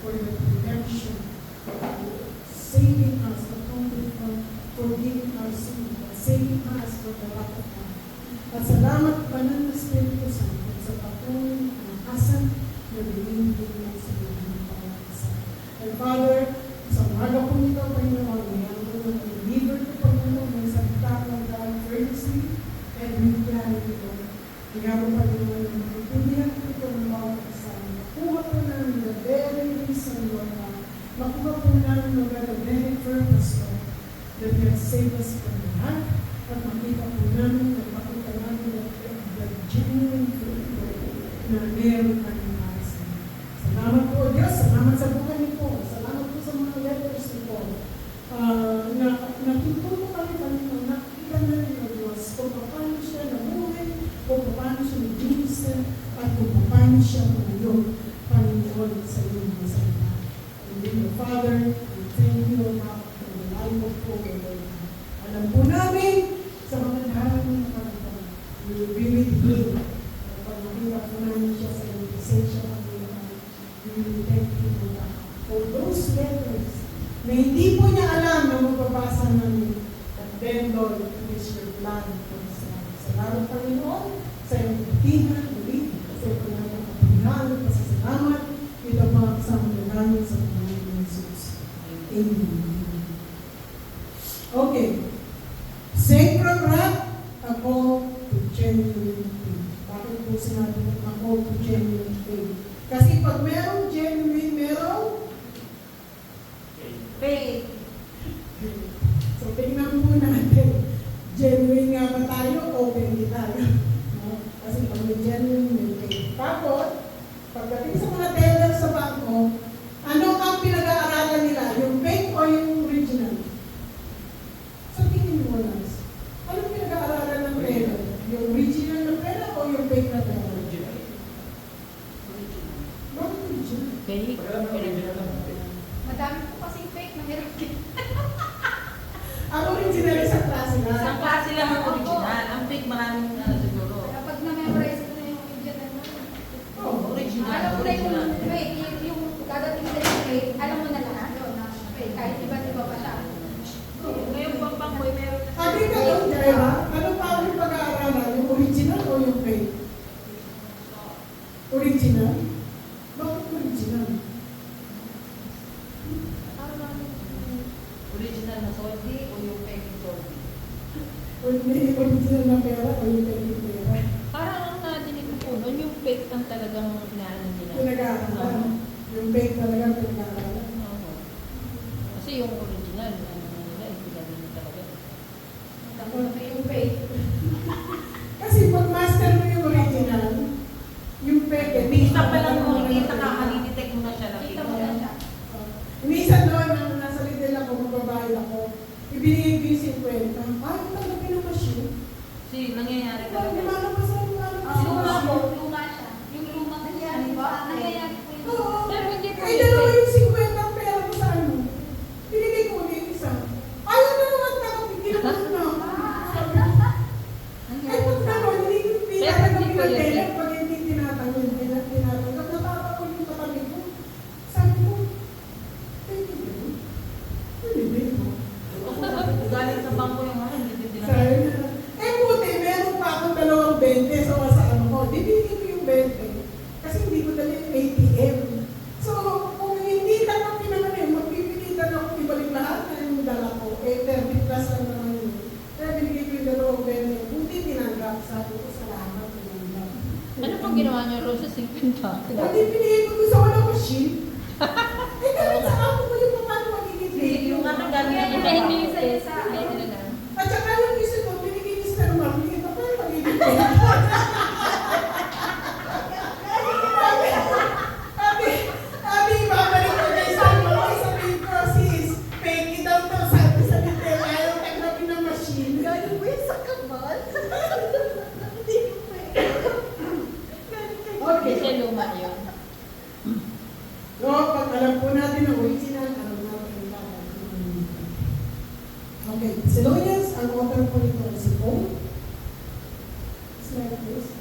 for the redemption, saving us, atoning for forgiving our sin, saving us from the wrath of God. At salamat Banal na Espiritu Santo sa patuloy na asan na binibigay mo sa mga pangalasan. And Father, sa umaga po nito, Panginoon, mayroon ko na deliver ko, Panginoon, may salita ng God earnestly and with clarity, Lord. Kaya po, Panginoon, na magpipilihan ko ito ng bawat kasama. Nakuha po namin the very reason, Lord God. Nakuha po namin, Lord God, the very purpose, Lord, that you have saved us from the wrath, at makita po namin, at makita namin the genuine fruit, Lord, na meron kami para sa inyo. Salamat po, Diyos. Salamat sa buhay niyo po. Salamat po sa mga letters niyo po. Na natutulong kami, Panginoon, nakikita namin ng Diyos kung paano siya nabuhay, kung paano siya nag-iisa, at kung paano siya ngayon, Panginoon, sa iyong mga salita. And then, Father, we thank you, Lord, for the life of Lord. Alam po namin, sa mga darating na Panginoon, we will be with you. Kapag makita po namin siya sa iyong presensya, Panginoon, we will thank you, Lord, for those letters na hindi po niya alam na magbabasa namin. At then, Lord, it is your plan for us. Salamat, Panginoon, sa iyong butihan, ulit, sa iyong pangalaman, pasasalamat, ito mga kasama na namin sa Panginoon ng Jesus. Amen. Okay. Sacred wrath, a call to genuine faith. Bakit po sinabi ko, a call to genuine faith? Kasi pag merong genuine, merong faith. So, tingnan po natin. Genuine nga ba tayo o hindi tayo? No? Kasi pag may genuine, may faith. Tapos, pagdating sa mga teller sa bangko, ano ang pinag-aaralan nila? Yung fake o yung original? So, tingin mo lang. Anong pinag-aaralan ng pera? Yung original na pera o yung fake na pera? Original. Bakit original? Fake. Madami po kasing fake na meron. Ang original sa klase na. Sa klase lang ang original. Ang fake maraming siguro. Kapag na-memorize ko na yung original na. Original. Alam mo na yung fake, yung dadating sa yung fake, alam mo na lahat yun na fake. Kahit iba-iba pa siya. Ngayon pang pangkoy meron na. Sabi ka doon, Jaira, ano pa ang pag-aaralan? Yung original o yung fake? Original? Bakit original? Original na soldi o yung fake soldi? Original na pera o yung fake na pera? Parang ang nadinig ko po nun, yung fake ang talagang inaano nila. Pinag-aaralan. Yung fake talaga pinag-aaralan. Oo. Kasi yung original, ano na nila, hindi nila talaga. Tapos na yung fake. Kasi pag master mo yung original, yung fake, Bisa pa lang mo, kita ka, malidetect mo na siya. Kita mo na siya. Minsan doon, nang nasa Lidl ako, magbabayad ako, ibinigay ko yung 50. Ay, talaga pinamashine. Kasi nangyayari Di talaga. ba naman sa Luma po, luma siya. Yung luma nangyayari po, nangyayari po yun. Oo. Pero hindi po Ay, yung dalawa fake. yung 50 ang pera ko sa ano. Binigay ko ulit yung isa. Ayaw na naman na ako, pinapos na ako. Sabi ko, ay, pag naman, hindi ko pinatang hindi po yun, pinatang. sir. Pag hindi tinatanggol, tinatanggol. Natatawa yung katabi ko. Sabi ko, thank you, bro. Binigay ko. Galing sa bangko yung mga, hindi din Sabi na, buti, meron pa akong 20 sa ano ko. Di binigay ko yung 20. Kasi hindi ko dala yung ATM. So, kung hindi tanong naman magpipilitan ako ibalik lahat na yung dala ko. 30 plus lang naman yun. Kaya binigay ko yung 20. Buti tinanggap. Sabi ko, salamat. Tinanggap. Ano pang ginawa niyo ro sa 50? Buti binigay ko doon sa walang machine. Ganun sa ako ko yung paano magiging Yung ano, galing Kaya yung Hindi, yung hindi, isa hindi. sa Hindi na. At saka yung isa ko, binigay ni Sir Mark. Hindi pa pala magiging Sabi, babalik ko kay Samuel, ay sabihin ko, sis, fake it daw to. Sabi sa Lidl, ayaw tanggapin ng machine. Galing mo yung sa kabal? Hindi ko pwede. Kasi luma yun. So, pag alam po natin ang original, alam natin ang okay, Thessalonians, ang author po nito ay si Paul. Slide please.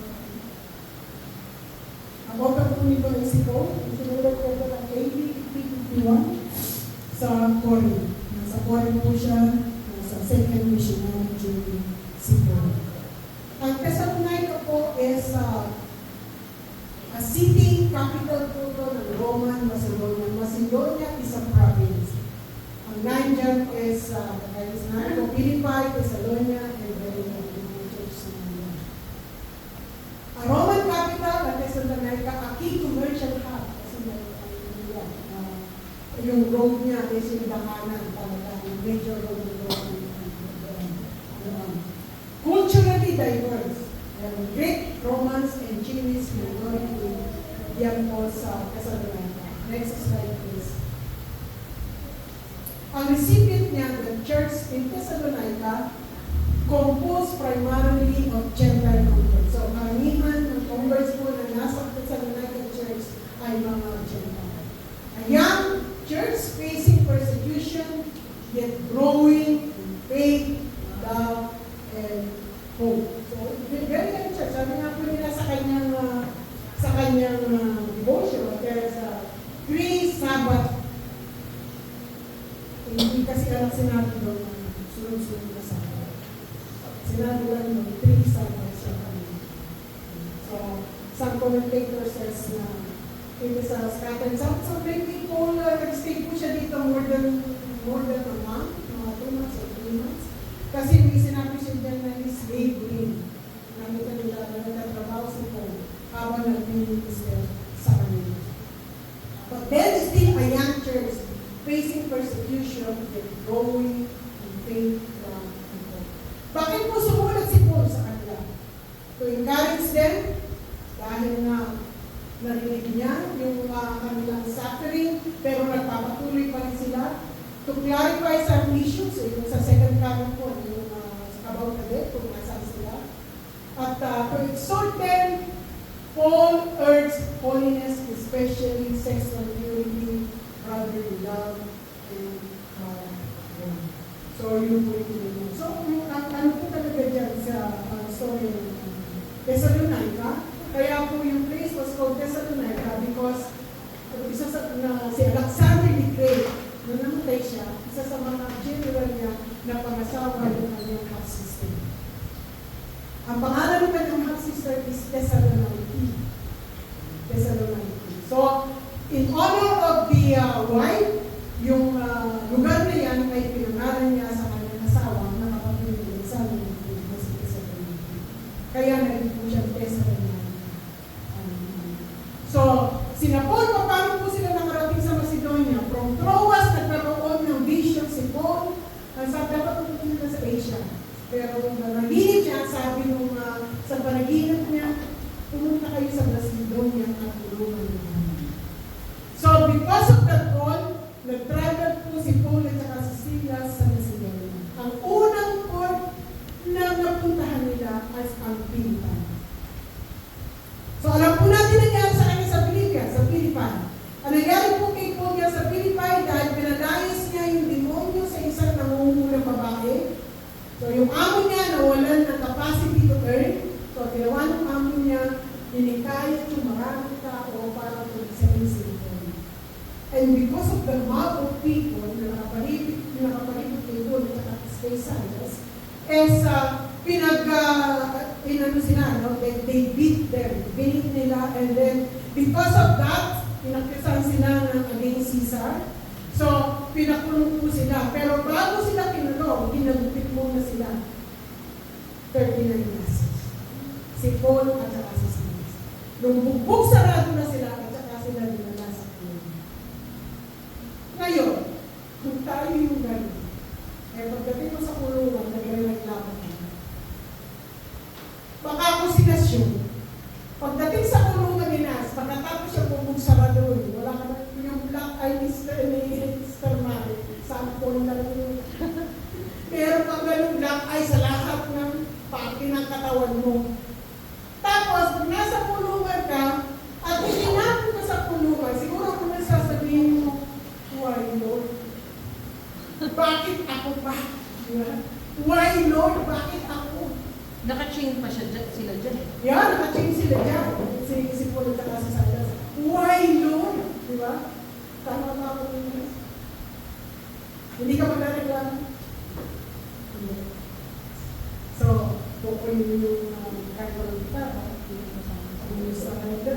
Ang author po nito ay si Paul. Sinulat ko po ng AD 51 sa Corinth. Nasa Corinth po siya, sa second missionary journey si Paul. Ang Thessalonica po is a city capital po ito ng Roman Macedonia. Macedonia is a province. Ang nandyan is Philippi, Thessalonia, and Berea. A Roman capital, ang Thessalonica, a key commercial hub. Kasi yung road niya is yung dakanan talaga, yung major road ng Roman. Culturally diverse. Greek, Romans, and Jewish minority yan po sa Thessalonica. Next slide, please. Ang recipient niya, the church in Thessalonica, composed primarily of Gentile converts. So, karamihan ng converts po na nasa Thessalonica church ay mga Gentile. A young church facing persecution, yet growing in faith, love, and hope. So, very young church. Sabi nga po nila sa kanyang devotion, there's three Sabbath. Hindi kasi alam sinabi doon sunod-sunod na Sabbath. Sinabi lang doon, 3 Sabbath sa kanila. So, some commentator says na it is a scattered Sabbath. So, maybe Paul, nag-stay po siya dito more than a month, mga 2 months or 3 months. Kasi may sinabi siya dyan na is laboring. Nakita nila na nagtatrabaho si Paul habang nag-minister sa kanila. But then, still a young church facing persecution and growing in faith, love, and hope. Bakit po sumulat si Paul sa kanila? To encourage them, dahil na narinig niya yung kanilang suffering, pero nagpapatuloy pa rin sila. To clarify some issues, yung sa second comment po, yung about the death, kung nasaan sila. At to exhort them, Paul urged holiness, especially sexual purity, brotherly love, and so yun po yung so ano po talaga dyan sa story ng Thessalonica, kaya po yung place was called Thessalonica because isa sa si Alexander the Great, nung namatay siya, isa sa mga general niya na pangasawa yung kanyang half-sister. Ang pangalan ng kanyang half-sister is Thessaloniki. So, in honor of the wife, yung lugar na yan ay pinangalan niya sa kanyang asawa na kapatid sa Thessaloniki. Kaya naging po siya Thessalonica. So, sina Paul, paano po sila nakarating sa Macedonia? From Troas, nagkaroon ng vision si Paul. Ang sabi, dapat pupunta sa Asia. Pero nanaginip siya, sabi nung sa panaginip niya, pumunta kayo sa Macedonia at tulungan niya. So, because of that call, nag-travel po si Paul at saka si Silas sa Macedonia. Ang unang port na napuntahan nila ay ang Philippi. So, alam po natin nangyari sa kanya sa Philippi. Ang nangyari po kay Paul niya sa Philippi dahil pinalayas niya yung demonyo sa isang nangungulang babae. So, yung amo niya nawalan ng capacity to earn. So, ginawa ng amo niya, hinikayat yung maraming tao para tulisain si Paul. And because of the mob of people na nakapalibot kay Paul at kay Silas, they beat them, binit nila, and then because of that, pinakisan sila ng against Caesar. So, pinakulong po sila. Pero bago sila kinulong, ginagupit muna sila. 39 years. Si Paul at saka si Silas. Nung bugbog sarado na sila, at saka sila dinala sa kulungan. Ngayon, kung tayo yung gano'n, pagdating mo sa kulungan, nagreklamo ka. Baka ako sinasyon. Pagdating sa kulungan ni Nas, pagkatapos siya bugbog sarado, wala ka na yung black eye Mr. Mari, sampol lang yun. Meron kang ganun black eye sa lahat ng pati ng katawan mo. Tapos, pag nasa kulungan ka, at itinapon ka sa kulungan, siguro kung nasasabihin mo, why Lord? Bakit ako ba? Why Lord? Bakit ako? Naka-chain pa sila dyan eh. Yeah, naka-chain sila dyan. Si Paul at si Silas. Why Lord? Diba? Tama ba ako ninyo? Hindi ka magreklamo? Hindi. So, kukunin yung kagawin kita, yung sa kanila,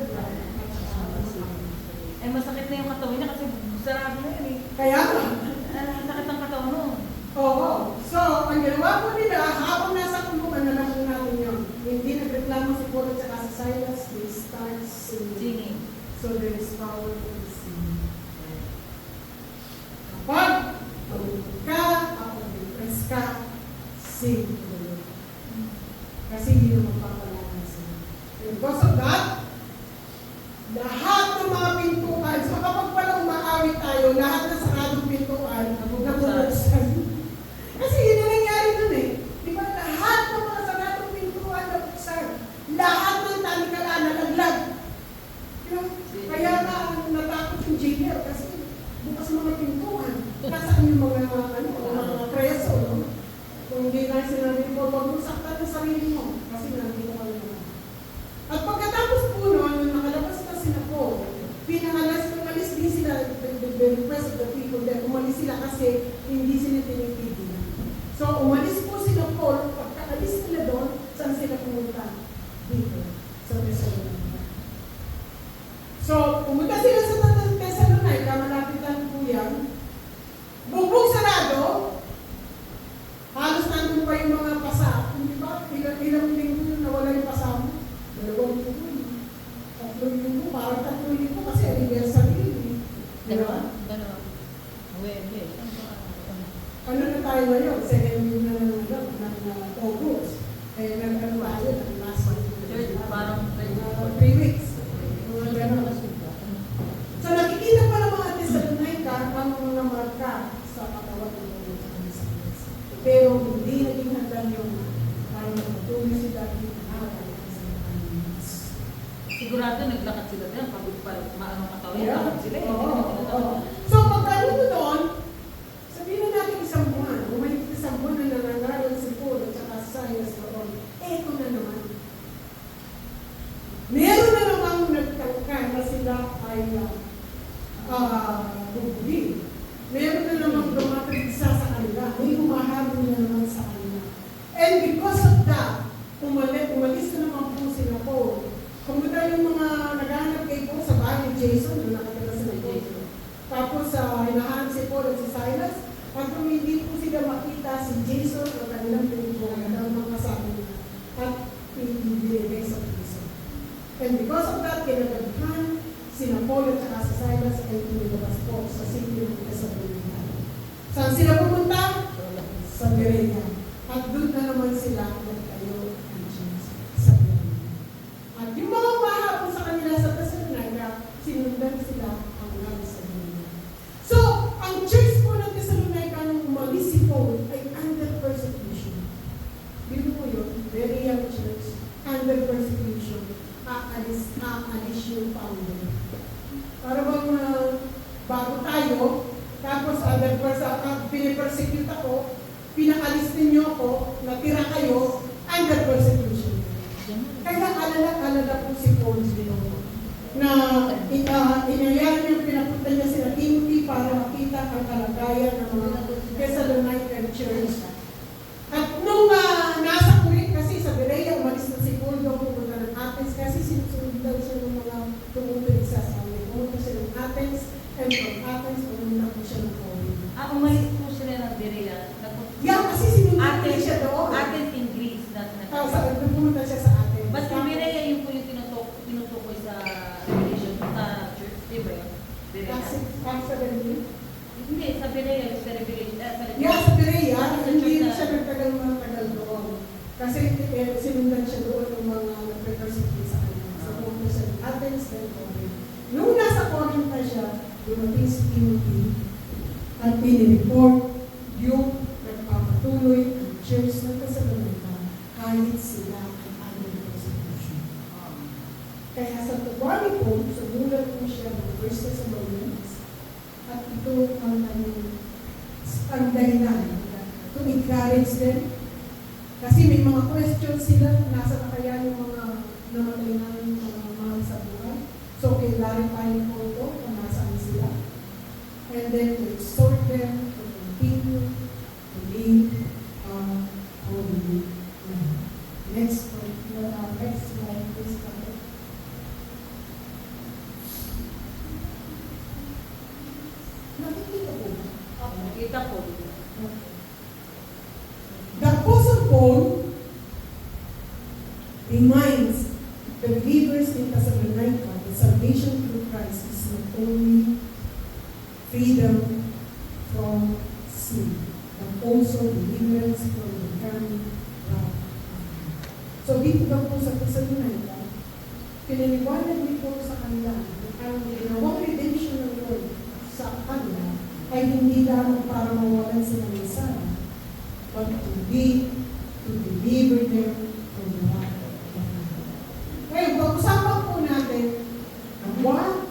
Eh, masakit na yung katawan niya kasi sarado na yun eh. kaya nga. Sakit ang katawan mo. Oo. So, ang ginawa po nila, habang nasa kumpukan, nalaman natin yun. Hindi nagreklamo si Paul at saka si Silas, they start singing. Singing. So, there is power in singing. Kapag tumulog ka, ako depress ka, sing to the Lord. Kasi hindi mo magpapalala sila. And because of that, lahat ng mga pintuan, so kapag pala umaawit tayo, lahat ng saradong pintuan, nabubuksan. Kasi yun ang nangyari dun eh. Di ba? Lahat ng mga saradong pintuan nabuksan. Lahat ng talikalan nalaglag. Kaya nga natakot yung jailer kasi bukas mga pintuan. Nasaan yung mga preso, no? Kung hindi na sinabi ko, huwag mo saktan ng sarili mo. Kasi nandito ka naman. At pagkatapos po noon, nung nakalabas na sila po, umalis din sila, the request of the people, umalis sila kasi hindi sila tinitigil. So, umalis po sila po, pagkaalis nila doon, saan sila pumunta? Dito, sa Thessalonica. So, pumunta sila sa Thessalonica, malapitan po yan. Bugbog sarado, halos nandun pa yung mga pasa. Hindi ba? Ilang linggo yung nawala yung pasa mo? 2 linggo yun. 3 linggo, parang 3 linggo kasi anniversary yun eh. Diba? Dalawa. Webe. Ano na tayo ngayon? Second week na ng August. Eh, nag-ano ba yun? Ang last month. Parang 3 weeks. Mga gano'n. So nakikita pa ng mga Thessalonica ang mga marka sa katawan ng mga Thessalonica. Pero hindi naging hanggang yung parang magpatuloy si David na sigurado naglakad sila din. Pagod pa, maanong katawan, yeah. lakad sila eh. Oo. So pagkano doon, sabihin na natin isang buwan, umalik isang buwan na nanangaral si Paul at saka Silas doon. Eto na naman. Meron na namang nagtangka na sila ay bubuli. Meron na namang dumating isa sa kanila. May humahabol na naman sa kanila. And because of that, umalis na naman po sila po. Kumunta yung mga naghahanap kay Paul sa bahay ni Jason, doon nakatira sila Jason. Tapos hinahanap si Paul at si Silas. At kung hindi po sila makita, si Jason o kanilang pinagbuhan ang mga kasama niya. At pinibigay sa piso. And because of that, kinagaghan sina Paul at saka si Silas ay pinilabas po sa city ng Thessalonica. Saan sila pumunta? Sa Berea. At doon na naman sila nagtayo ng church sa Berea. At yung mga mahapon sa kanila sa Thessalonica, sinundan sila hanggang sa Berea. So, ang church po ng Thessalonica nung umalis si Paul ay under persecution. Bino mo yun, very young church, under persecution. Aalis yung founder. Para bang bago tayo, tapos pinipersecute ako, pinakalis ninyo ako, natira kayo, under persecution. Kaya alala po si Paul na inayaan niya, pinapunta niya sila Timothy para makita ang kalagayan ng mga Thessalonican church. At nung nasa Corinth kasi sa Berea, umalis na si Paul doon pumunta ng Athens kasi sinusunod daw siya ng mga tumutuloy sa amin. Pumunta siya ng Athens, and from Athens, pumunta po siya ng Corinth. Umalis po sila ng Berea. Yeah, kasi sinunod siya doon. Athens in Greece. Pumunta siya sa Athens. But yung Berea, yun po yung tinutukoy sa Revelation sa church. Di ba yun? Berea. After the meeting? Hindi, sa Berea, sa Revelation. Yeah, sa Berea, hindi siya nagtagal doon. Kasi sinundan siya doon ng mga nagpe-persecute sa kanya. So, pumunta siya ng Athens, then Corinth. Nung nasa Corinth na siya, dumating si Timothy at pinireport yung nagpapatuloy ang church ng Thessalonica kahit sila ay under persecution. Kaya sa tuwali po, sumulat po siya ng 1 Thessalonians at ito ang dahilan to encourage them. Kasi may mga questions sila kung nasa na kaya yung mga namatay na yung mga mahal sa buhay. So, kailangan tayo po ito kung nasaan sila. and then to exhort them to continue to live a holy life. Next point, next slide, please. Father. Nakikita po ba? Kita po. The Apostle Paul reminds the believers in Thessalonica that salvation through Christ is not only freedom from sin, but also deliverance from the coming wrath of God. So dito daw po sa Thessalonica, pinaliwanag nito sa kanila na ang ginawang redemption ng Lord sa kanila ay hindi lamang para mawalan sila ng sala, but to deliver them from the wrath of God. Ngayon, pag-usapan po natin what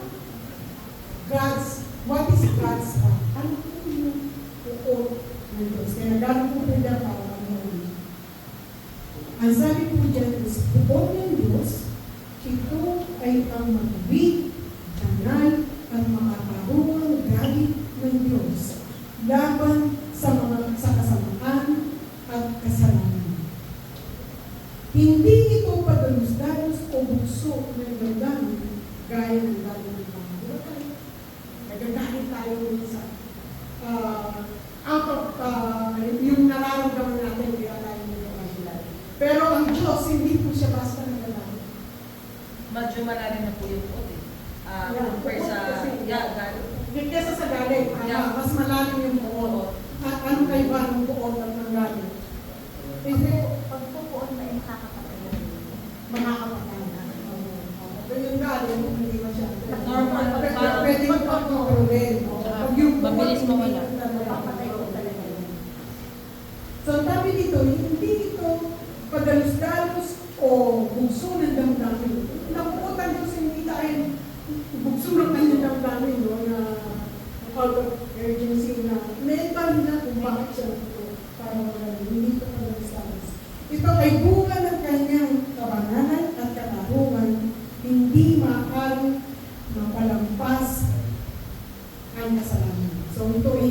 is God's wrath? Ano po yung uot ng Diyos? Kaya nagano po po dyan para kami. Ang sabi po dyan is, uot ng Diyos, ito ay ang matuwid, banal, at makatarungang galit ng Diyos laban sa kasamaan at kasalanan. Hindi ito padalos-dalos o bukso ng damdamin gaya ng dami ng tao. Nagagalit tayo sa yung nararamdaman natin kaya tayo nagagalit. Pero ang Diyos, hindi po siya basta nagagalit. Medyo malalim na po yung po. Compare sa galit. Kesa sa galit, mas malalim yung buo. Ano kayo ba ng buo ng galit? Kasi pagpupuon na yung makakapatay. Makakapatay. Pero yung galit, hindi masyado. Normal. Pwede yung pag-controlin. Mabilis mawala. Papatay ko talaga yun. So, sabi dito, hindi ito padalos-dalos o bugso ng damdamin. Napuputan ko sa hindi tayo bugso ng kanyang damdamin, no, na out of urgency na mental na kung bakit siya ito para magaling. Hindi ito padalos-dalos. Ito ay bunga ng kanyang kabanalan at katarungan, hindi maaaring mapalampas ang kasalanan. So ito ay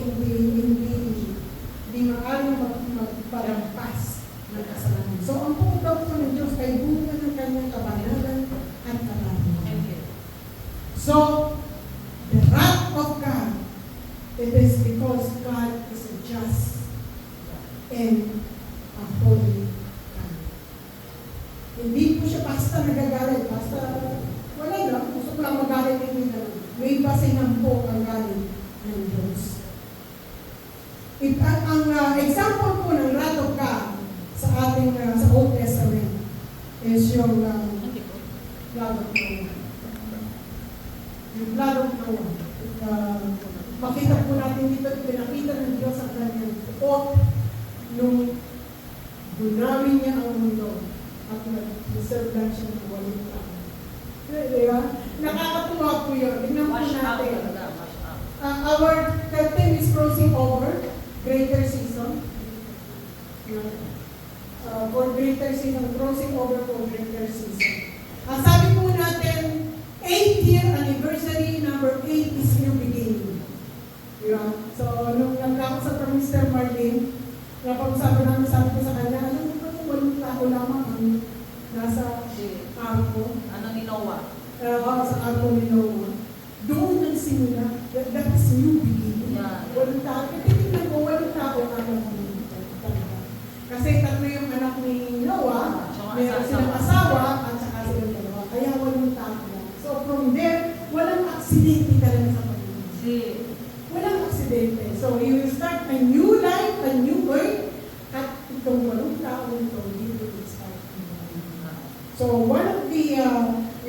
hindi maaaring magpalampas ng kasalanan. So ang punto po ng Diyos ay bunga ng kanyang kabanalan at katarungan. So the wrath of God, it is because God is a just and a holy God. Hindi po siya basta nagagalit, basta wala lang, gusto ko lang magalit hindi na may basehan po ang galit ng Diyos. Ang example po ng wrath of God sa ating sa Old Testament is yung blood of Noah. Yung blood of Noah. Makita po natin dito, pinakita ng Diyos ang kanyang uot nung dunamin niya ang mundo at nag-reserve lang siya ng walang tao. Diba? Nakakatuwa po yun. Tignan po natin. Our curtain is crossing over greater season. For greater season, crossing over for greater season. Sabi po natin, 8th year anniversary, number 8 is new beginning. Diba? So, nung nagkakasap kami Mr. Marlene, napag-usapan namin, sabi ko sa kanya, alam mo ba yung walang tao lamang ang nasa arko? Ano ni Noah? Sa arko ni Noah. Doon nagsimula. That is new beginning. Yeah. Walang tao. Titignan ko, walang tao ang alam mo. Kasi tatlo yung anak ni Noah, meron silang asawa, at saka silang dalawa. Kaya walang tao lang. So from there, walang aksidente talaga sa Panginoon. Walang aksidente. So you will start a new life, a new birth, at itong walang tao ito, you will start a new life. So one of the,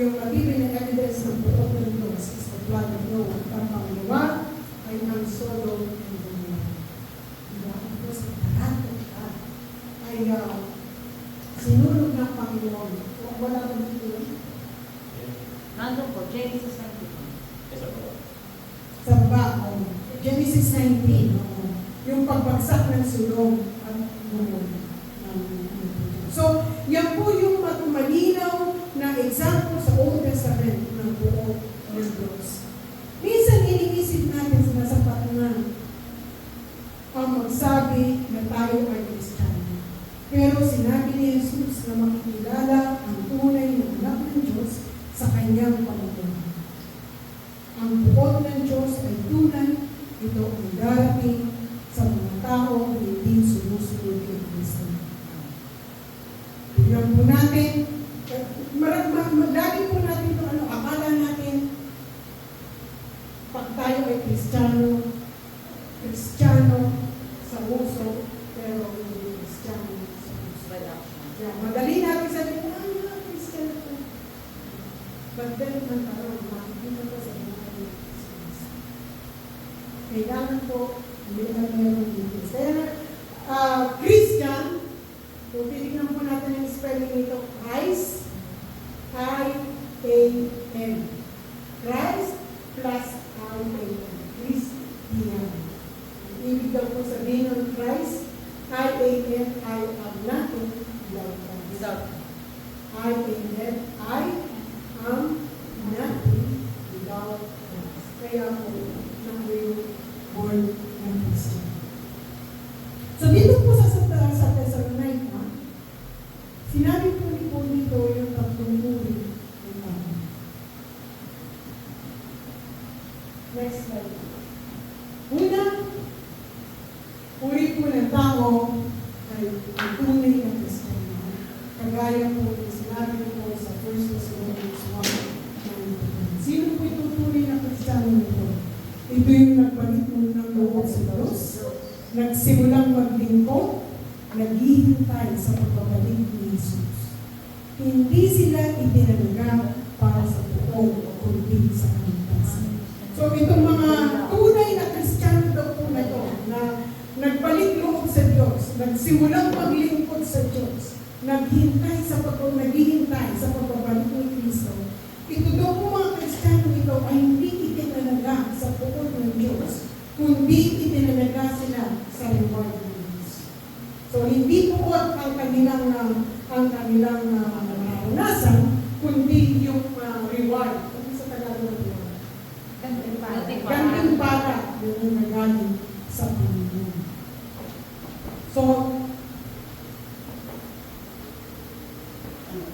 yung mabibig na evidence ng buong ng Diyos is the blood of Noah. Ang pangalawa ay ang Sodom and Gomorrah. Diba? Because of the wrath of God ay sinulog ng Panginoon. Wala ba dito yun? Nandun po, Genesis 19. Sa baba, Genesis 19, yung pagbagsak ng Sodom at Gomorrah. So, yan po yung malinaw na example sa Old Testament ng buo ng Diyos. Minsan iniisip natin, sinasapat sinabi ni Jesus na makikilala ang tunay na anak ng Diyos sa kanyang pamumuhay. Ang buod ng Diyos ay tunay, ito ay darating sa mga tao na hindi sumusunod kay Kristo. Tignan po natin, lagi po natin ito, akala natin, pag tayo ay Kristiyano sa puso, pero hindi Kristiyano sa puso. By action. Yeah, madali natin sabihin, Kristiyano ko. But then, makikita ko sa mga Christians. Kailangan po, meron dito. Kaya, Christian, kung titignan po natin yung spelling nito, Christ, I-A-N. Christ plus I-A-N. Christian. Ang ibig daw po sabihin ng Christ, I-A-N, I am nothing without Christ. Without. I-A-N, I am nothing without Christ. Kaya po, nang-real born ng Christian. So dito po sa Thessalonica, sinabi po ni Paul dito yung tatlong uri ng tao. Next slide. Una, uri po ng tao ay ang tunay na Kristiyano. Kagaya po yung sinabi ni Paul sa 1 Thessalonians 1:9. Sino po itong tunay na Kristiyano nito? Ito yung nagbalik ng loob sa Diyos, nagsimulang maglingkod, naghihintay sa pagbabalik ni Jesus. Hindi sila itinalaga para sa buong o kundi sa kaligtasan. So itong mga tunay na Kristiyano daw po na ito, na nagbalik loob sa Diyos, nagsimulang maglingkod sa Diyos, naghihintay sa pagbabalik ni Kristo. Ito daw po mga Kristiyano ito ay hindi itinalaga sa buong ng Diyos, kundi itinalaga sila sa reward ng Diyos. So, hindi po ang kanilang naranasan, kundi yung reward. Ano sa Tagalog ng reward? Gantimpala yun ang nagaling sa Panginoon. So, ito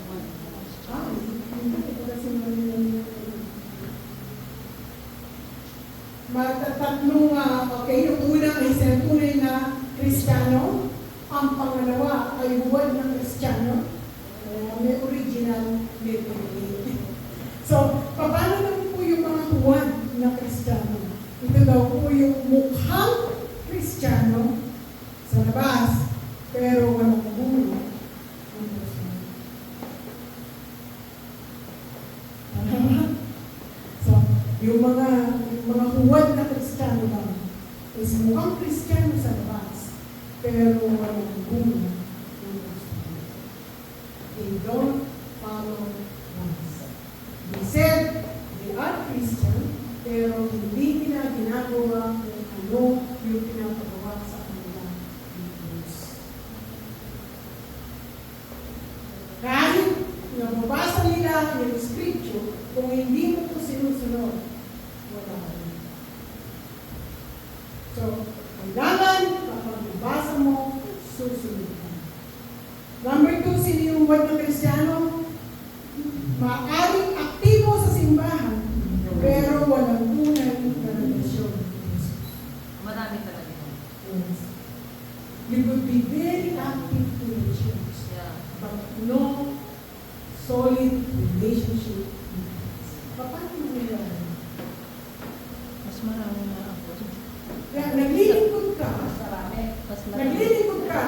kasi tatlong, yung unang ay tunay na Kristiyano, ang pangalawa ay huwad na Kristiyano, may original, may pangalawa. So, paano naman po yung mga huwad na Kristiyano? Ito daw po yung mukhang Kristiyano sa labas, pero walang bulo ng personal. So, yung mga huwad na Kristiyano lang is mukhang Kristiyano sa labas, pero walang bulo ng personal. They don't follow us. They said they are Christian, pero hindi nila ginagawa kung ano yung pinapagawa sa kanila ng Diyos. Kahit nababasa nila yung scripture, kung hindi mo ito sinusunod, wala ka rin. So, kailangan kapag nabasa mo, susunod ka. Number 2, sino yung huwad ng Kristiyano? Maaaring aktibo sa simbahan, pero walang tunay na relasyon ng Jesus. Marami talaga. Yes. You could be very active to the church, Yeah. but no solid relationship with Christ. Paano mo nilalaman? Mas marami na ako. Kaya naglilingkod ka, Mas marami. naglilingkod ka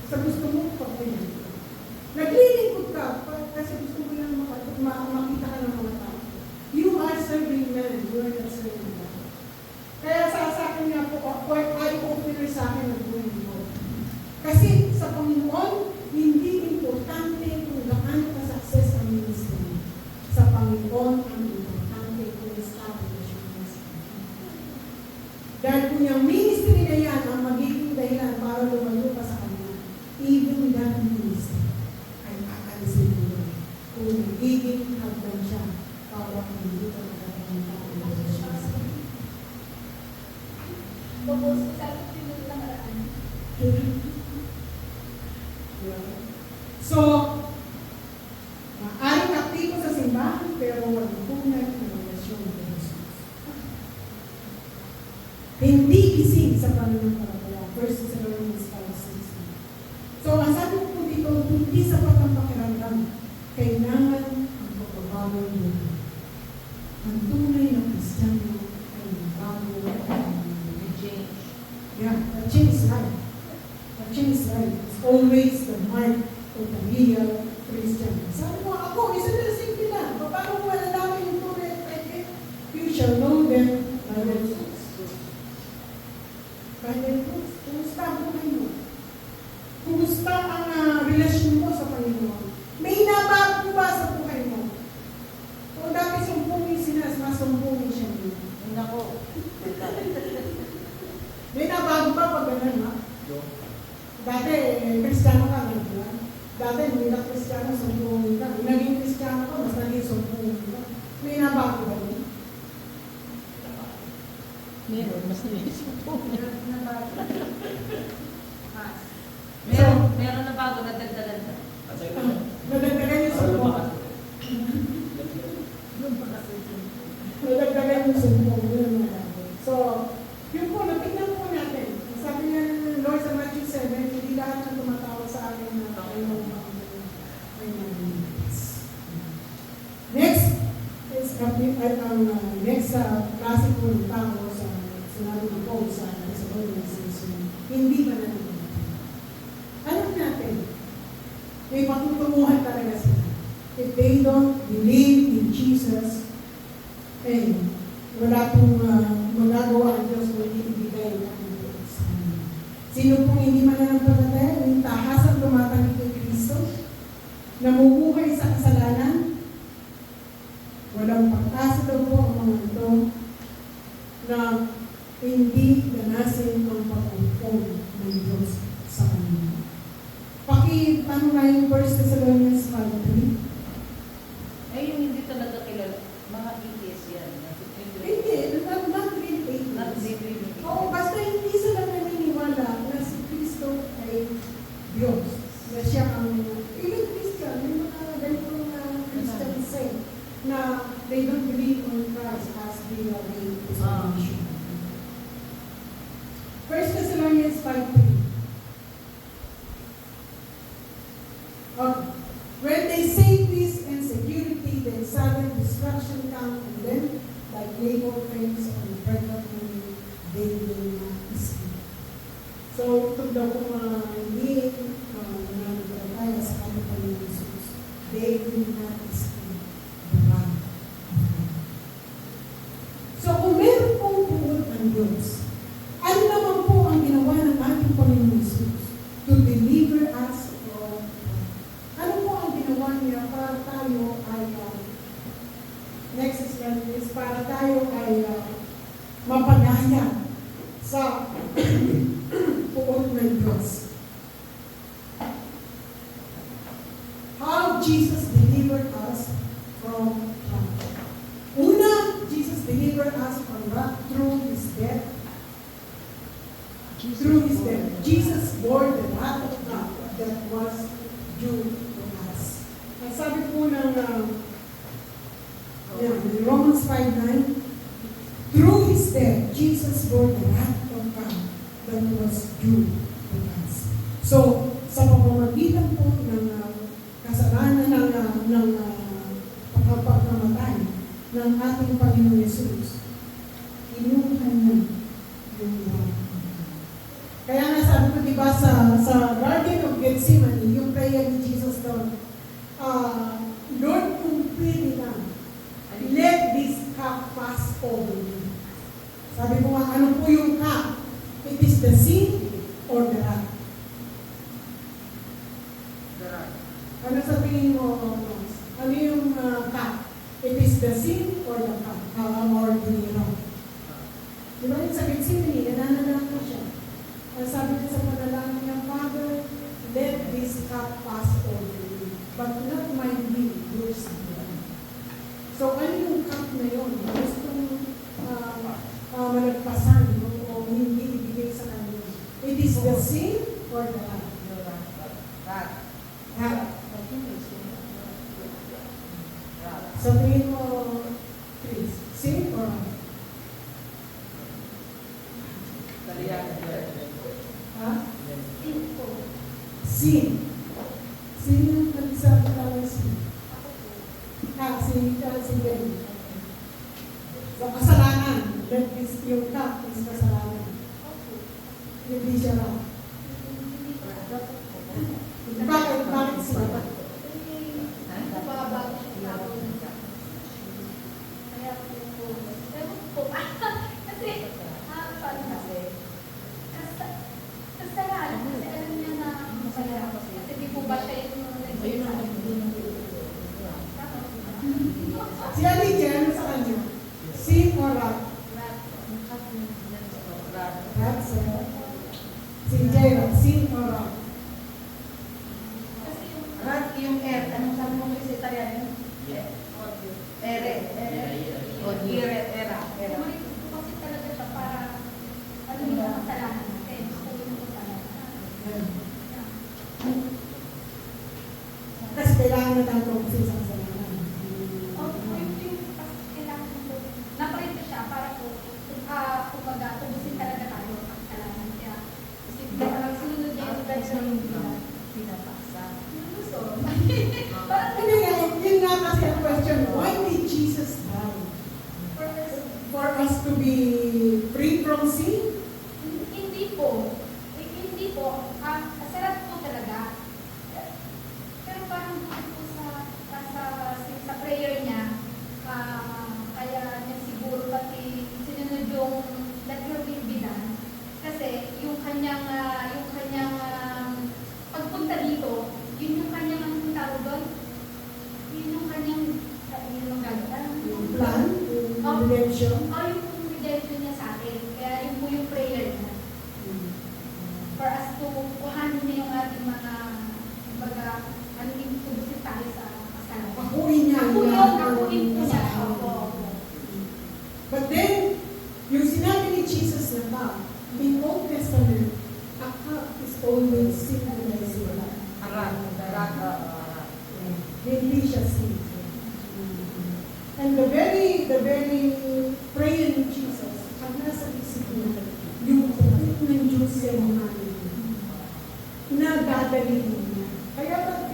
sa gusto mong pagpilin. Naglilingkod ka kasi gusto mo lang makita ka ng mga tao. You are serving men, you are not serving God. Kaya sa akin nga po, eye-opener sa akin ang buhay mo. Kasi sa Panginoon, hindi importante kung gaano ka-success ang ministry. Sa Panginoon, ang importante kung establish yung ministry. Dahil kung yung ministry na yan ang magiging dahilan para lumayo ka sa Kanya, even that ministry ay aalisin mo yun. Kung magiging hagdan siya para hindi ka magagawin tao na siya. Tapos, sa akin lang nakaraan. Yeah. So, maaaring aktibo sa simbahan, pero walang tunay na relasyon kay Jesus. Hindi gising sa pananampalataya. 1 Thessalonians 5:16. So, ang sabi ko po dito, hindi sapat ang pakiramdam. Kailangan ang pagbabago ng buhay. Ang tunay na Kristiyano ay bago ang buhay. Change. Yeah, a changed life. A changed life is always the mark of the real Christian. Sabi mo, ako, isa na simple lang. Paano mo malalaman yung tunay at pwede? You shall know them by their fruits. By their fruits. Kumusta ang buhay mo? Kumusta ang relasyon mo sa Panginoon? May nabago ba sa buhay mo? Kung dati sumpungin sinas, masumpungin siya ngayon. Nako. May nabago ba pag ganun, ha? Dati, Kristiyano ka, di ba? Dati, hindi na Kristiyano, sumpungin ka. Naging Kristiyano ka, mas naging sumpungin ka. May nabago ba yun? Meron, mas nilisip po. Meron na bago na dagdagan ka. Nadagdagan yung sumpong. Nadagdagan yung sumpong. Yun ang nabago. So, yun po, natignan po natin. Sabi nga ng Lord sa Matthew 7, hindi lahat ng tumatawag sa akin na kayo ay nangyayaris. Next is ang next klase po ng tao sa sinabi ng Paul sa Thessalonians, hindi ba nananampalataya? Alam natin, may patutunguhan talaga sila. If they don't believe in Jesus, eh, wala pong magagawa ang Diyos kung hindi ibigay ang Diyos sa kanila. Sino pong hindi mananampalataya? Yung tahasang tumatanggi kay Kristo, namumuhay sa kasalanan, walang pag-asa daw po ang mga ito na hindi ganasin ang pag-upong ng Diyos sa kanila. Paano nga yung 1 Thessalonians 5:3? Eh, yung hindi talaga kilala, mga atheist yan. Hindi, not really Not atheist. really. Oo, basta hindi sila naniniwala na si Kristo ay Diyos. Na siya ang, even Christian, may mga ganitong Christian say na they don't believe on Christ as being a way to salvation. 1 Thessalonians 5:3. When they say peace and security, then sudden destruction comes on them like labor pains on the pregnant woman, they will not escape. So, ito daw kung hindi nananampalataya sa kanyang Panginoon Jesus, they will not escape the wrath of God. So, kung meron pong buod ang Diyos, ano naman po ang ginawa ng ating Panginoon Jesus to deliver us from God? Ano po ang ginawa niya para tayo ay next slide is para tayo ay mapalaya sa puot ng Diyos. How Jesus delivered us from wrath. Una, Jesus delivered us from wrath through His death. Through His death, Jesus bore the wrath of God that was due to us. Ang sabi po ng in Romans 5:9, through His death, Jesus bore the wrath of God that was due to us. So, sa pamamagitan po ng kasalanan ng pagkamatay ng ating Panginoon Yesus, inuhan niya yung wrath. Kaya nga sabi ko, diba, sa Garden of Gethsemane, yung prayer ni Jesus doon, Lord, kung pwede lang, let this cup pass over me. Sabi ko nga, ano po yung cup? It is the sin or the wrath? Ano sa tingin mo, Rose? Ano yung cup? It is the sin or the cup? Or the wrath? Diba yung sa Gethsemane, nananalangin ko siya. Sabi niya sa panalangin niya, Father, let this cup pass over me, but not my will, yours be done. So, ano yung cup na yun? Gustong malagpasan o hindi ibigay sa kanya. It is the sin or the wrath? Wrath. Ha? Sin po. Sin. Sin yung nagsabi ng sin. Si Gary. So, kasalanan. That is yung cat is kasalanan. Hindi siya raw. Bakit siya? Nababago siya tao. Kaya po, ewan po. Kasi, paano kasi? Kasalanan. Kasi alam niya na masaya. Kasi di po ba siya yung nagsasabi? Si Alicia, ano sa kanya? Sin or rat? Rat, sir. Si Jaira, sin or rat? Kasi yung Rat, yung air. Anong sabi mo sa Italiano? Ere. Era. Kumalik po kasi talaga siya para ano yung kasalanan natin. Gusto ko yung kasalanan. Kasi kailangan na tayo kasi sa kasalanan. Yung kailangan po, naparito siya para po, kumbaga, tubusin talaga tayo ang kasalanan. Kaya, parang sinunod niya yung guys na yung pinapasa. Gusto. Parang Hindi nga, yun nga kasi ang question, why did Jesus die? For us to be free from sin? Hindi po. Hindi po. Sarap po talaga. Pero parang bukod po sa prayer niya, kaya niya siguro pati sinunod yung let your will be done. Kasi yung kanyang pagpunta dito, yun yung kanyang anong tawag doon? Yun yung kanyang gagawin. Yung plan, yung redemption. Yung redemption niya sa atin. Kaya yun po yung prayer niya. For us to kuhanin niya yung ating mga, kumbaga, ano yung tubusin tayo sa kasalanan. Akuin niya. Akuin po siya. Opo. But then, yung sinabi ni Jesus na ba, in Old Testament, a cup is always symbolizing blood. Hindi siya sin. And the very prayer ni Jesus, ang nasa isip niya, yung pagkakit ng Diyos sa mga na dadalhin niya. Kaya pag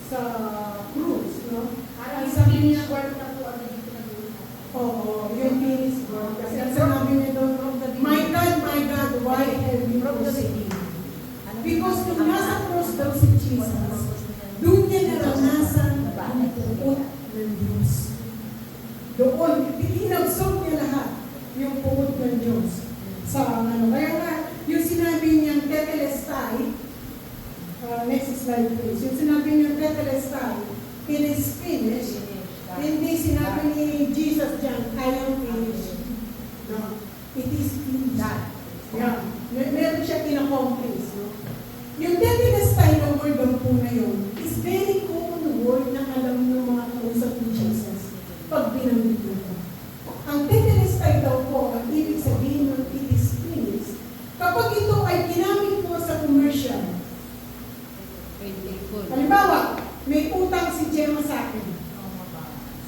sa cruise, no? Parang Ang sabi niya, work na po ang dito na oo, yung finish work. Kasi ang sinabi niya doon, my God, why have you forsaken me? Because nung nasa cross daw si Jesus, doon niya naranasan ang puot ng Diyos. Doon, inabsorb niya lahat yung puot ng Diyos. Kaya nga, yung sinabi niyang tetelestai, next slide please, yung sinabi niyang tetelestai, it is finished, hindi sinabi ni Jesus dyan, I am finished. No, it is finished. Yeah. Meron siya kinakomplace. No? Yung tetelestai na word ang po na yun is very common word na alam ng mga kausap ni Jesus pag binanggit na ito. Ang tetelestai daw po, ang ibig sabihin ng it is finished, kapag ito ay ginamit po sa commercial. Halimbawa, may utang si Gemma sa akin.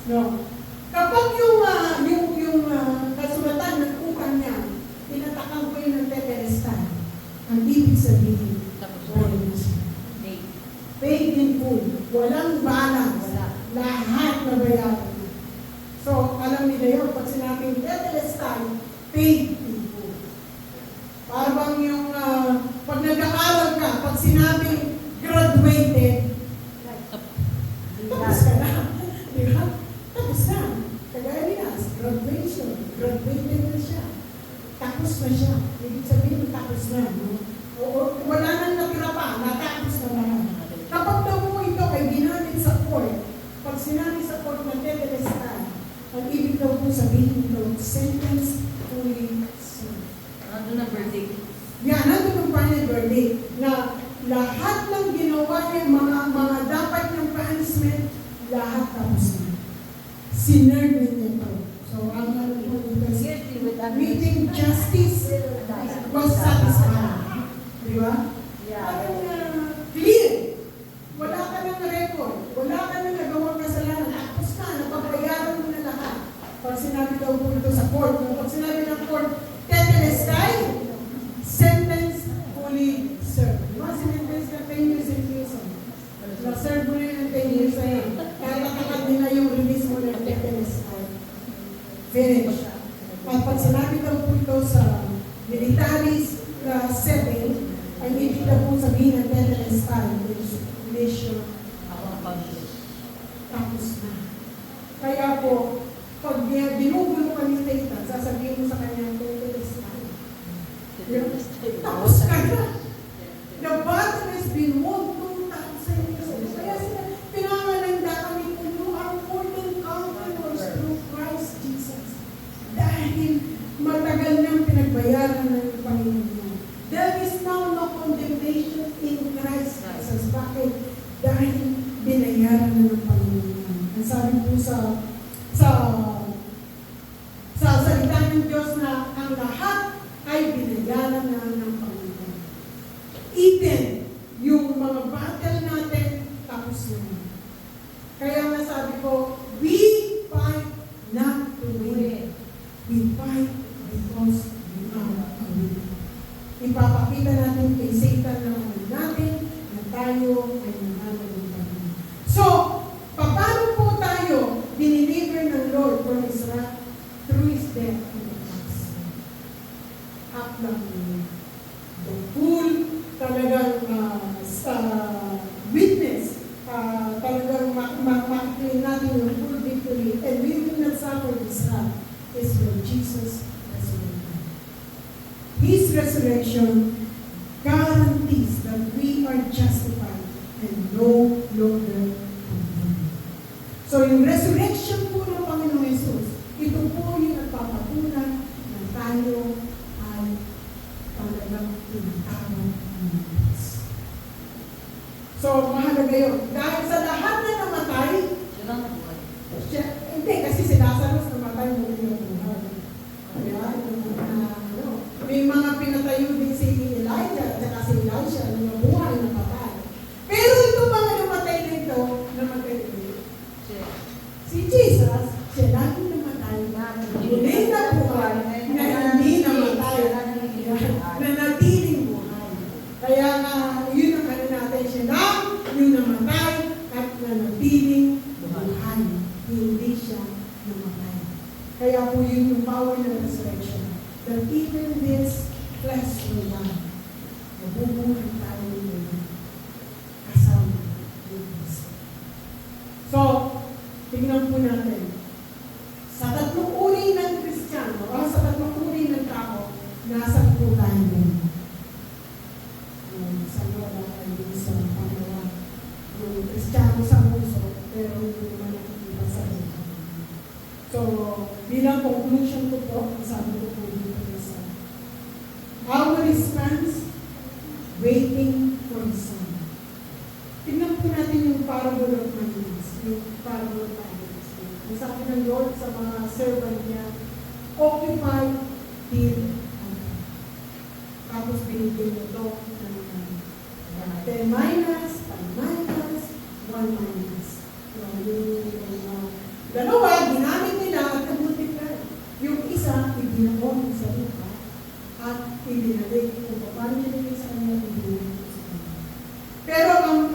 No. Kapag yung kasulatan ng utang niya, tinatakan ko yun ng tetelestai, ang ibig sabihin, paid in full. Walang balance. Lahat na bayaran. So, alam nila yun, pag sinabing tetelestai, paid in full. Parang yung, pag nag-aaral ka, pag sinabing graduated, tapos ka na. Di ba? Tapos na. Kagaya niya, graduation. Graduated na siya. Tapos na siya. Ibig sabihin, tapos na. No? Wala nang natira pa, natapos na lahat. Kapag daw po ito ay ginamit sa court, pag sinabi sa court na tetelestai, ang ibig daw po sabihin ito, sentence fully served. Nandun ang verdict. Yan, nandun ang final verdict na lahat ng ginawa niya, mga dapat ng punishment, lahat tapos na. Sinerve niya ito. So, ang ano po dito, meeting justice was satisfied. Di ba? Parang clear. Wala ka nang record. Wala ka nang nagawang kasalanan. Tapos na, napapayaran mo na lahat. Pag sinabi daw po ito sa court, pag sinabi ng court, Na-serve mo na yun ng 10 years na yan. Kaya nakakad nila yung release mo ng tetelestai. Finish. At pag sinabi daw po ito sa militaries 7, ang ibig na po sabihin ng tetelestai is mission. Tapos na. Kaya po, pag binugulo ka ni Satan, sasabihin mo sa kanya, tetelestai. Tapos ka na. The battle has been won 2,000 years ago. Kaya sila, pinangalanda kami kung you are more than conquerors through Christ Jesus. Dahil matagal nang pinagbayaran ng Panginoon. There is now no condemnation in Christ Jesus. Bakit? Dahil binayaran na ng Panginoon. Ang sabi po sa salita ng Diyos na ang lahat ay binayaran na ng Panginoon. Even yung mga battle natin, tapos na. Kaya nga sabi ko, we fight not to win. We fight because we are a winner. Ipapakita natin kay Satan na natin na tayo ay nananalig. So, paano po tayo diniliver ng Lord from His wrath through His death on the cross? Up lang yun. The full talagang witness, talagang makikita natin yung full victory, and we will not suffer this wrath is when Jesus resurrected. His resurrection guarantees that we are justified and no longer condemned. So yung resurrection po ng Panginoong Jesus, ito po yung nagpapatunay na tayo ay talagang tinatawag ng Diyos. So mahalaga yun. Dahil sa lahat na namatay, hindi, kasi si Lazarus namatay mo rin yung buhay. Kaya, may mga pinatayo din si Elijah, at si Elisha, na buhay na patay. Pero ito mga namatay nito, namatay rin. Si Jesus, siya lagi namatay, muli na buhay, na hindi namatay, na natiling buhay. Kaya nga, yun ang ano natin, siya lang yung namatay at nanatiling buhay. Hindi siya namatay. Kaya po yun yung power ng resurrection. That even this flesh will die. Mabubuhay tayo nito kasama ng Kristo. So, tingnan po natin. Sa tatlong uri ng Kristiyano, o sa tatlong uri ng tao, nasa po tayo nito. Sa wala ay din sa pangalawa. Yung Kristiyano sa puso, pero hindi naman nakikita sa buhay. So, bilang conclusion ko po, sabi ko po dito sa our response, waiting for the Son. Tignan po natin yung parable of finance, yung parable of finance. Ang sabi ng Lord sa mga servant niya, occupy till tapos binigyan ito ng 10 minus, 5 minus, 1 minus. So, dalawa, ginamit nila at nag-multiply. Yung isa, ibinabon sa lupa at ibinalik kung paano nilagay sa kanya, ibinalik sa kanya. Pero ang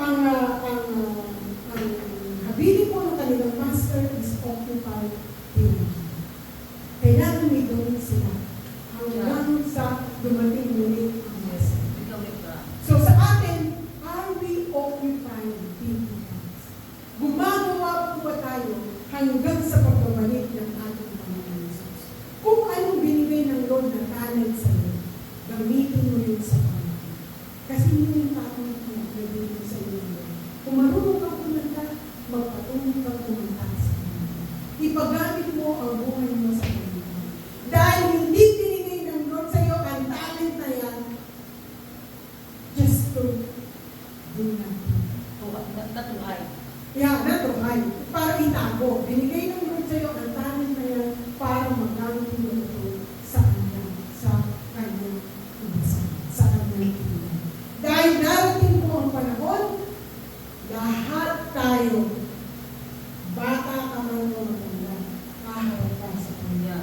habilin po ng kanilang master is occupied till. Kailangan may gawin sila hanggang sa dumating muli ang master. So sa atin, are we occupying till? Gumagawa po ba tayo hanggang sa pagbabalik ng ating Panginoon Jesus? Kung anong binigay ng Lord na talent sa iyo, gamitin mo yun sa Panginoon. Kasi yun yung talent mo na binigay sa iyo. Kung marunong kang kumanta, magpatulong kang kumanta sa Panginoon. Ipagamit mo ang buhay mo sa Panginoon. Dahil hindi binigay ng Lord sa iyo ang talent na yan, just to do nothing. Natuhay. Yeah, natuhay. Para itago. Binigay ng Lord sa iyo ang talent na yan para magamit mo ito sa kanya, sa kanyang ibisan, sa kanyang kingdom. Dahil darating po ang panahon, lahat tayo, bata ka man o matanda, kaharap ka sa kanya.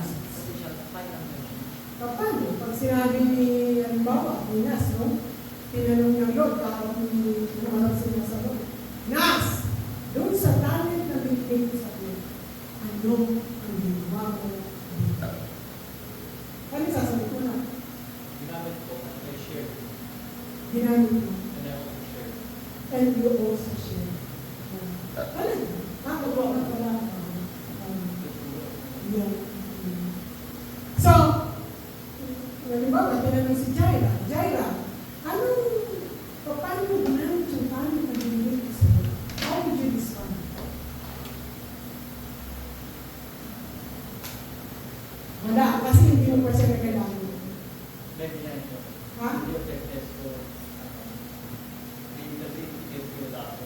Paano? Pag sinabi ni, halimbawa, Minas, no? Tinanong ng Lord, kapag harap sila sa Lord. Nas, doon sa talent na binigay ko sa iyo, ano ang ginawa mo dito? Ano sasagot mo na? Ginamit ko, I share. Ginamit mo. And I also share. And you also share. Ano? Nakagawa ka pala. Yeah. So, halimbawa, tinanong si Jaira, Jaira, paano mo ginamit yung talent na binigay ko sa iyo? How did you respond? Wala, kasi hindi mo pa siya nagkailangan. Then, ginamit ko. Ha? Hindi ko test ko. Hindi kasi test ko ako.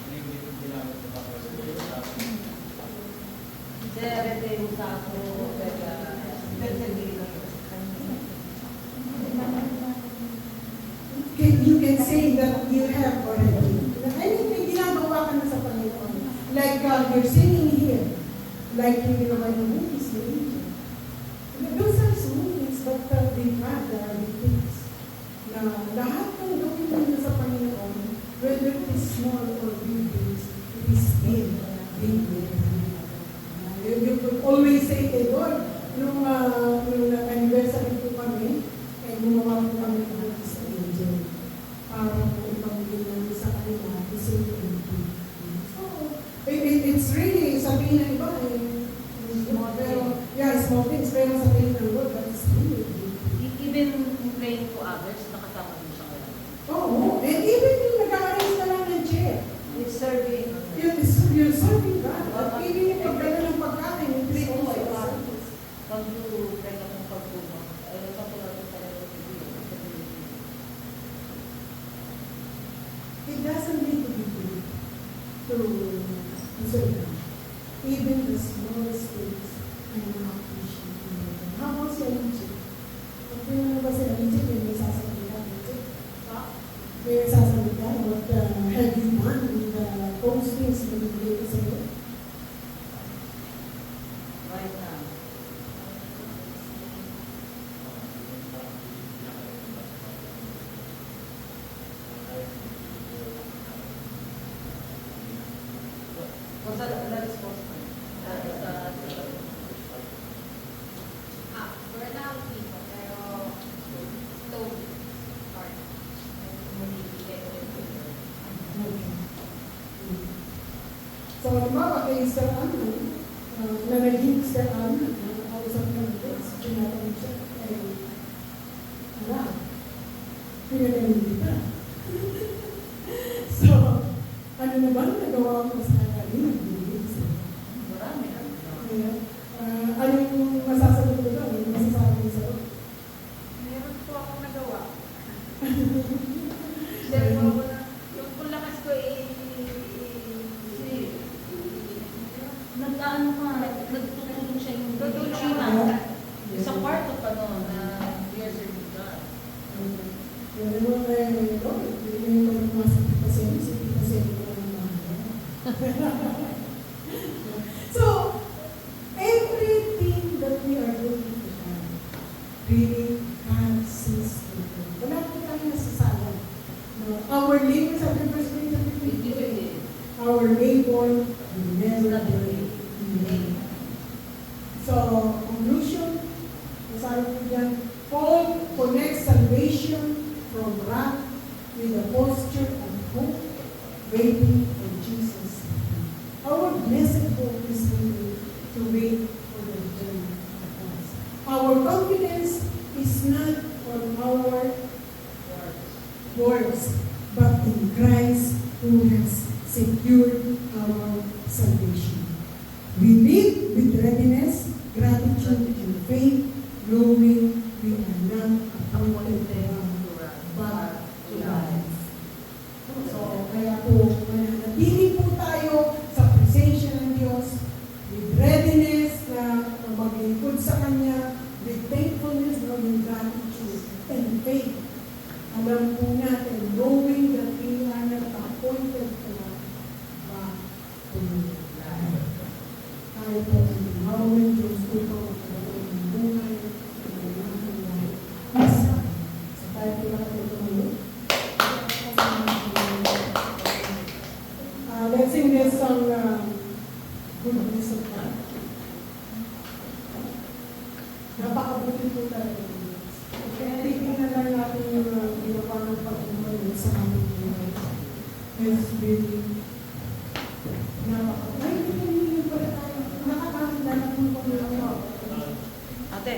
Hindi ko ginamit ko para sa You can say that you have already. I mean, may ginagawa ka na sa Panginoon. Like you're singing here. Like yung ginawa ng movies, the angel. Those are movies, but they have the things. Na lahat ng gawin mo na sa Panginoon, whether it is small or big things, it is big. You could always say, hey Lord, nung anniversary ko kami, gumawa ko kami ng sa angel. Para po ipamigay namin sa kanila, the same thing. So, it's really, sabihin ng iba, small things, pero sabihin ng Lord, but it's really big. Even praying to others, nakasama din siya ngayon. Oo, and even yung nag-arrange na lang ng chair. It's serving. You're serving God. At even yung pagdala ng pagkain, it is also a service. Pag you pray ka ng pagtulong, ay kapulatin tayo sa It doesn't need to be big to serve God. Even the smallest things are not appreciated. How about si Alice? Pag pinano ba si Alice, may sasabihin ka, may sasabihin ka, what have you done with those things that you gave us sa'yo? right now. What's the response? We're now people, pero slowly start. So, halimbawa kay Sir Anon, na naging Sir Anon, nakausap ng Diyos, pinatanong siya, pinagaling kita. So, ano naman nagawa mo sa kagaling? Marami na. Anong masasagot ko doon? Anong masasabi mo sa doon? Meron po akong nagawa. Share po ako na, yung pulakas ko Nag-ano ka, nagtutulong siya yung Tutulong China. ako. Sa part of na we are serving God. Yun naman kay Lord, hindi mo magmasakit kasi ko lang So, everything that we are doing to God, really, God sees it. Wala po tayo nasasala. No? Our neighbor, sa verse 20, our neighbor will never be. So, conclusion, sabi ko dyan, Paul connects salvation from wrath with a posture of hope, waiting for Jesus. Our blessed hope is really to wait for the return of Christ. Our confidence is not on our works, but in Christ who has secured our salvation. We live with readiness, gratitude, and faith, knowing we are not appointed to wrath, but to life. So, kaya po, mananatili po tayo sa presensya ng Diyos with readiness na maglingkod sa Kanya, with thankfulness, with gratitude, and faith. Alam po natin, knowing that we are not appointed to wrath, but to life. Tayo po ang ginawa ng Diyos upang magkaroon ng buhay na walang hanggan. Isa, sa tayo po nakatulong. Hindi po talaga. Titingnan lang natin yung ginawa ng Panginoon sa aming buhay. It's really ay, hindi pala tayo. Nakakakita na po kung ano. Ate,